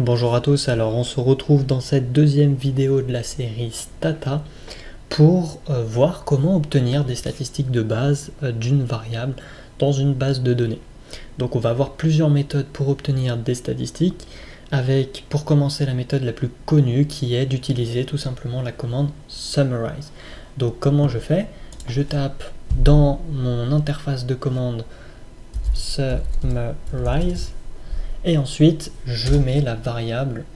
Bonjour à tous, alors on se retrouve dans cette deuxième vidéo de la série Stata pour voir comment obtenir des statistiques de base d'une variable dans une base de données. Donc on va avoir plusieurs méthodes pour obtenir des statistiques, avec pour commencer la méthode la plus connue qui est d'utiliser tout simplement la commande summarize. Donc comment je fais? Je tape dans mon interface de commande summarize et ensuite je mets la variable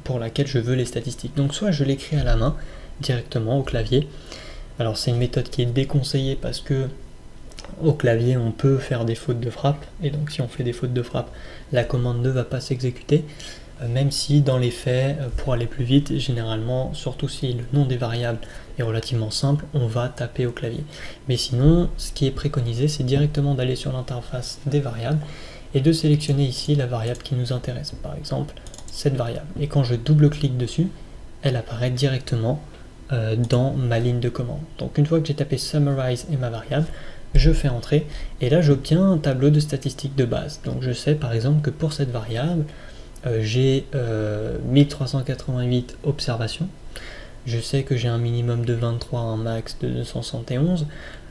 pour laquelle je veux les statistiques. Donc soit je l'écris à la main directement au clavier. Alors c'est une méthode qui est déconseillée parce que au clavier on peut faire des fautes de frappe, et donc si on fait des fautes de frappe, la commande ne va pas s'exécuter, même si dans les faits, pour aller plus vite, généralement, surtout si le nom des variables est relativement simple, on va taper au clavier. Mais sinon, ce qui est préconisé, c'est directement d'aller sur l'interface des variables et de sélectionner ici la variable qui nous intéresse, par exemple cette variable. Et quand je double-clique dessus, elle apparaît directement dans ma ligne de commande. Donc une fois que j'ai tapé summarize et ma variable, je fais entrer, et là j'obtiens un tableau de statistiques de base. Donc je sais par exemple que pour cette variable, j'ai 1388 observations, je sais que j'ai un minimum de 23, un max de 271,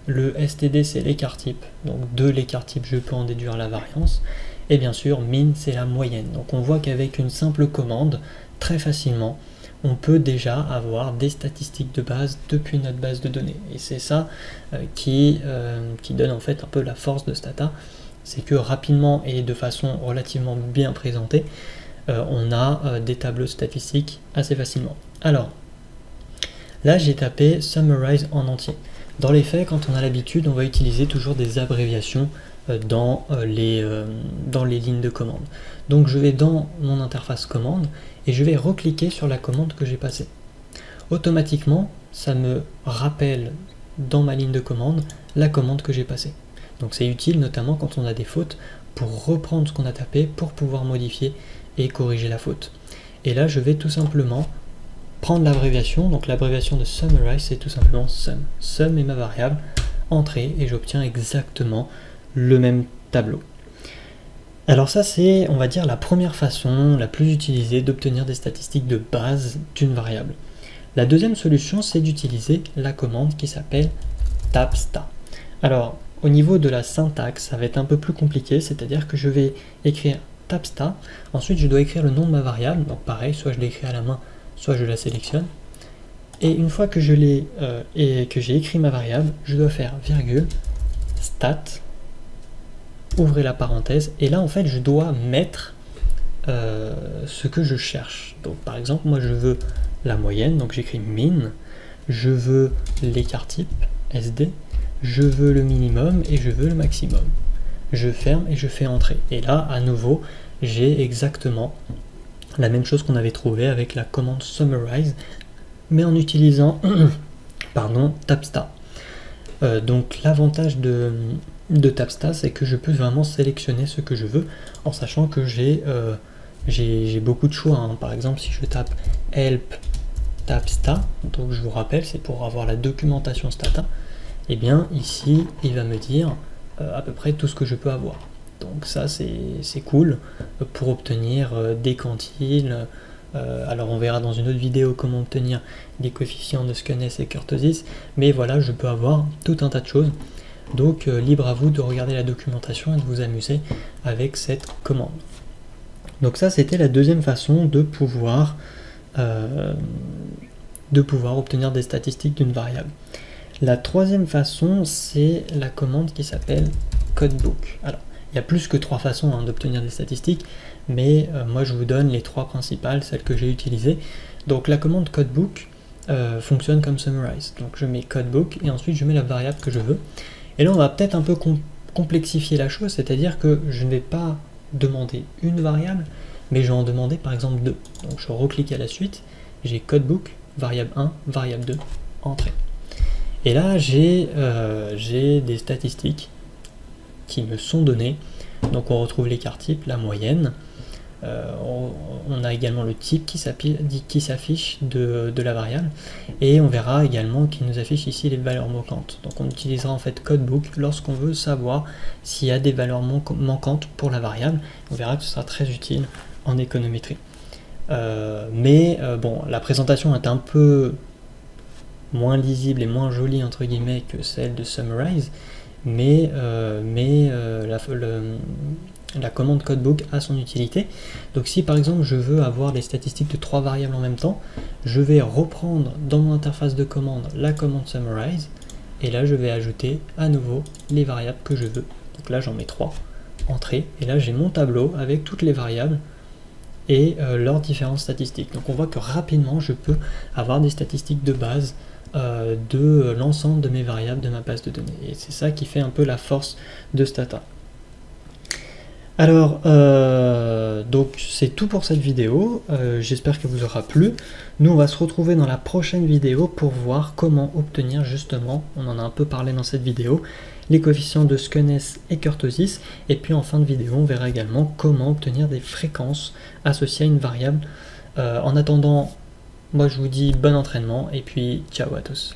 le STD c'est l'écart type, donc de l'écart type je peux en déduire la variance, et bien sûr min c'est la moyenne. Donc on voit qu'avec une simple commande, très facilement, on peut déjà avoir des statistiques de base depuis notre base de données. Et c'est ça qui donne en fait un peu la force de Stata, c'est que rapidement et de façon relativement bien présentée, on a des tableaux statistiques assez facilement. Alors, là j'ai tapé summarize en entier. Dans les faits, quand on a l'habitude, on va utiliser toujours des abréviations dans les lignes de commande. Donc je vais dans mon interface commande et je vais recliquer sur la commande que j'ai passée. Automatiquement, ça me rappelle dans ma ligne de commande la commande que j'ai passée. Donc c'est utile notamment quand on a des fautes pour reprendre ce qu'on a tapé pour pouvoir modifier et corriger la faute. Et là je vais tout simplement prendre l'abréviation, donc l'abréviation de summarize c'est tout simplement sum. Sum est ma variable, entrée, et j'obtiens exactement le même tableau. Alors ça c'est, on va dire, la première façon la plus utilisée d'obtenir des statistiques de base d'une variable. La deuxième solution c'est d'utiliser la commande qui s'appelle tabsta. Alors au niveau de la syntaxe ça va être un peu plus compliqué, c'est-à-dire que je vais écrire tabsta, ensuite je dois écrire le nom de ma variable, donc pareil, soit je l'écris à la main, soit je la sélectionne, et une fois que je l'ai et que j'ai écrit ma variable, je dois faire virgule, stat, ouvrez la parenthèse, et là en fait je dois mettre ce que je cherche. Donc par exemple moi je veux la moyenne, donc j'écris min, je veux l'écart type, SD, je veux le minimum et je veux le maximum. Je ferme et je fais entrer. Et là à nouveau j'ai exactement la même chose qu'on avait trouvé avec la commande summarize, mais en utilisant pardon, tabsta. Donc l'avantage de tabsta c'est que je peux vraiment sélectionner ce que je veux, en sachant que j'ai beaucoup de choix, hein. Par exemple si je tape help tabsta, donc je vous rappelle c'est pour avoir la documentation Stata, et bien ici il va me dire à peu près tout ce que je peux avoir. Donc ça c'est cool pour obtenir des quantiles. Alors on verra dans une autre vidéo comment obtenir des coefficients de Skewness et Kurtosis, mais voilà, je peux avoir tout un tas de choses. Donc libre à vous de regarder la documentation et de vous amuser avec cette commande. Donc ça c'était la deuxième façon de pouvoir obtenir des statistiques d'une variable. La troisième façon c'est la commande qui s'appelle codebook. Alors il y a plus que trois façons d'obtenir des statistiques, mais moi je vous donne les trois principales, celles que j'ai utilisées. Donc la commande codebook fonctionne comme summarize. Donc je mets codebook et ensuite je mets la variable que je veux. Et là on va peut-être un peu complexifier la chose, c'est-à-dire que je ne vais pas demander une variable, mais je vais en demander par exemple deux. Donc je reclique à la suite, j'ai codebook, variable 1, variable 2, entrée. Et là j'ai des statistiques qui me sont données. Donc on retrouve l'écart type, la moyenne, on a également le type qui s'affiche de la variable, et on verra également qu'il nous affiche ici les valeurs manquantes. Donc on utilisera en fait codebook lorsqu'on veut savoir s'il y a des valeurs manquantes pour la variable. On verra que ce sera très utile en économétrie. Bon, la présentation est un peu moins lisible et moins jolie entre guillemets que celle de Summarize, mais la commande codebook a son utilité. Donc si par exemple je veux avoir les statistiques de 3 variables en même temps, je vais reprendre dans mon interface de commande la commande Summarize, et là je vais ajouter à nouveau les variables que je veux. Donc là j'en mets 3, entrée, et là j'ai mon tableau avec toutes les variables et leurs différentes statistiques. Donc on voit que rapidement je peux avoir des statistiques de base de l'ensemble de mes variables de ma base de données. Et c'est ça qui fait un peu la force de Stata. Alors, donc c'est tout pour cette vidéo, j'espère qu'elle vous aura plu. Nous on va se retrouver dans la prochaine vidéo pour voir comment obtenir justement, on en a un peu parlé dans cette vidéo, les coefficients de Skewness et kurtosis, et puis en fin de vidéo on verra également comment obtenir des fréquences associées à une variable. En attendant, moi je vous dis bon entraînement et puis ciao à tous.